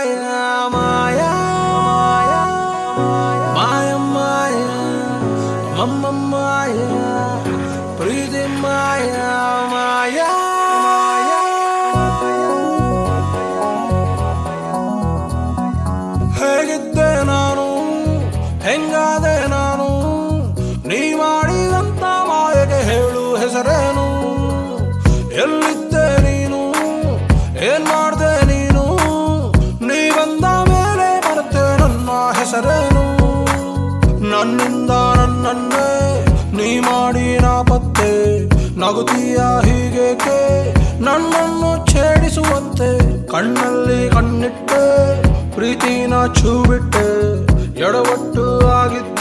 ಮಾಯಾ ಮಾಯ ಮಾಯ ಮಮ್ಮ ಮಾಯ ಪ್ರೀತಿ ಮಾಯ ಮಾಯ ಹೇಗಿದ್ದೆ ನಾನು ಹೆಂಗಾದೆ ನಾನು ನೀ ಮಾಡಿದಂತ ಮಾಯೆಗೆ ಹೇಳು ಹೆಸರೇನು ಎಲ್ಲಿದ್ದೆ ನೀನು ಏನ್ ಮಾಡ್ದೆ ನೀನು ನೀ ಬಂದ ಮೇಲೆ ಬರುತ್ತೆ ನನ್ನ ಹೆಸರೇನು ನನ್ನಿಂದ ನನ್ನನ್ನೇ ನೀ ಮಾಡಿ ನಾಪತ್ತೆ ನಗುತ್ತೀಯ ಹೀಗೇಕೆ ನನ್ನನ್ನು ಛೇಡಿಸುವಂತೆ ಕಣ್ಣಲ್ಲಿ ಕಣ್ಣಿಟ್ಟೆ ಪ್ರೀತಿನ ಛೂ ಬಿಟ್ಟೆ ಎಡವಟ್ಟು ಆಗಿದ್ದೆ